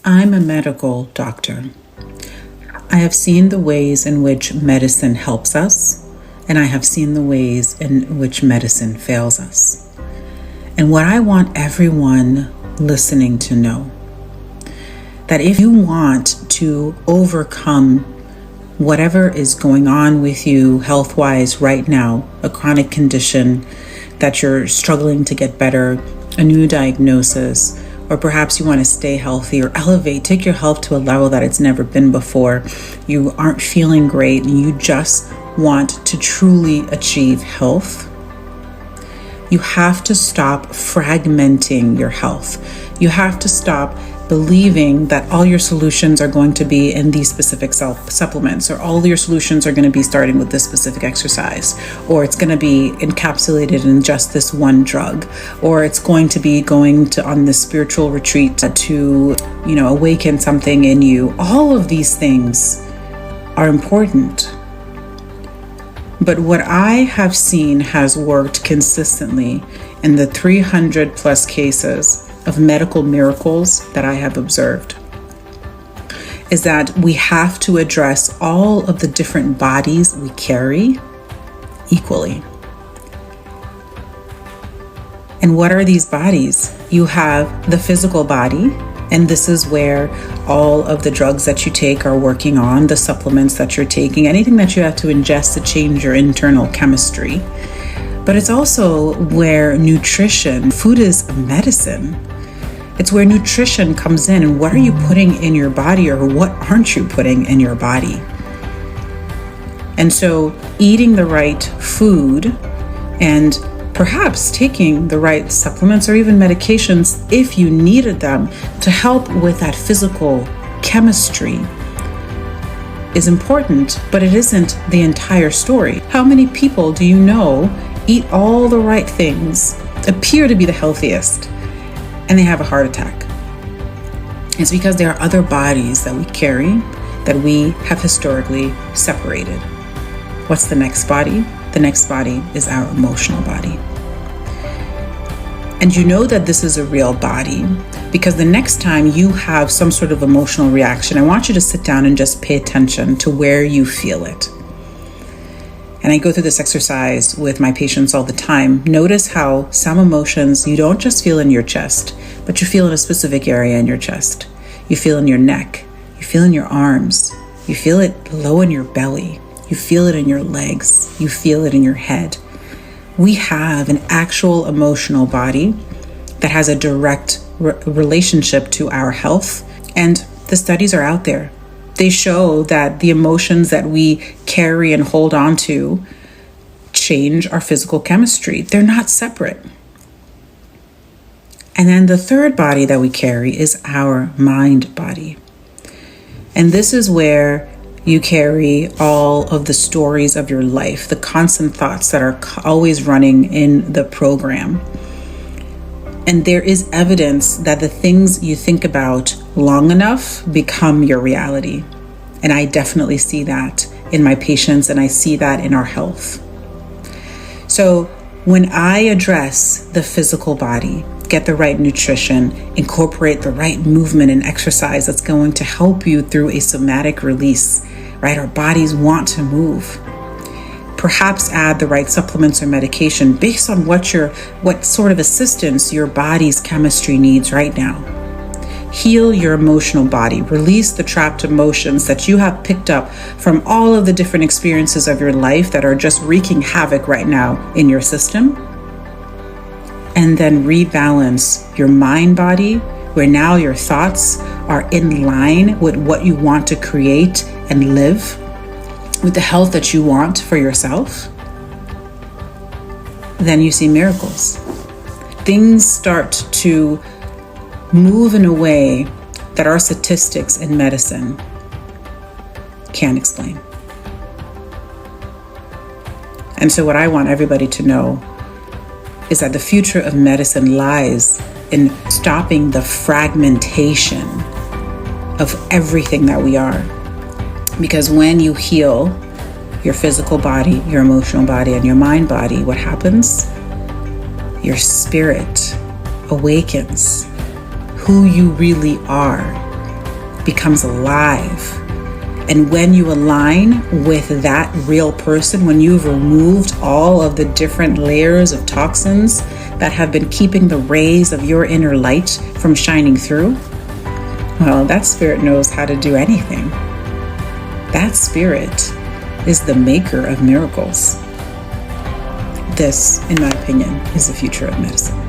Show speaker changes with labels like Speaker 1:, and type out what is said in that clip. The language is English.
Speaker 1: I'm a medical doctor. I have seen the ways in which medicine helps us, and I have seen the ways in which medicine fails us. And what I want everyone listening to know, that if you want to overcome whatever is going on with you health-wise right now, a chronic condition that you're struggling to get better, a new diagnosis, or perhaps you want to stay healthy or elevate, take your health to a level that it's never been before. You aren't feeling great and you just want to truly achieve health. You have to stop fragmenting your health. You have to stop believing that all your solutions are going to be in these specific supplements, or all your solutions are going to be starting with this specific exercise, or it's going to be encapsulated in just this one drug, or it's going to be going to on this spiritual retreat to awaken something in you. All of these things are important. But what I have seen has worked consistently in the 300 plus cases of medical miracles that I have observed is that we have to address all of the different bodies we carry equally. And what are these bodies? You have the physical body, and this is where all of the drugs that you take are working on, the supplements that you're taking, anything that you have to ingest to change your internal chemistry. But it's also where nutrition, food is medicine. It's where nutrition comes in, and what are you putting in your body, or what aren't you putting in your body? And so eating the right food and perhaps taking the right supplements or even medications if you needed them to help with that physical chemistry is important, but it isn't the entire story. How many people do you know eat all the right things, appear to be the healthiest, and they have a heart attack? It's because there are other bodies that we carry that we have historically separated. What's the next body? The next body is our emotional body. And you know that this is a real body because the next time you have some sort of emotional reaction, I want you to sit down and just pay attention to where you feel it. And I go through this exercise with my patients all the time. Notice how some emotions you don't just feel in your chest, but you feel in a specific area in your chest. You feel in your neck, you feel in your arms, you feel it low in your belly, you feel it in your legs, you feel it in your head. We have an actual emotional body that has a direct relationship to our health. And the studies are out there. They show that the emotions that we carry and hold on to change our physical chemistry. They're not separate. And then the third body that we carry is our mind body. And this is where you carry all of the stories of your life, the constant thoughts that are always running in the program. And there is evidence that the things you think about long enough become your reality. And I definitely see that in my patients, and I see that in our health. So when I address the physical body, get the right nutrition, incorporate the right movement and exercise that's going to help you through a somatic release, right? Our bodies want to move. Perhaps add the right supplements or medication based on what sort of assistance your body's chemistry needs right now. Heal your emotional body. Release the trapped emotions that you have picked up from all of the different experiences of your life that are just wreaking havoc right now in your system. And then rebalance your mind body, where now your thoughts are in line with what you want to create and live, with the health that you want for yourself. Then you see miracles. Things start to move in a way that our statistics in medicine can't explain. And so what I want everybody to know is that the future of medicine lies in stopping the fragmentation of everything that we are. Because when you heal your physical body, your emotional body, and your mind body, what happens? Your spirit awakens. Who you really are becomes alive. And when you align with that real person, when you've removed all of the different layers of toxins that have been keeping the rays of your inner light from shining through, well, that spirit knows how to do anything. That spirit is the maker of miracles. This, in my opinion, is the future of medicine.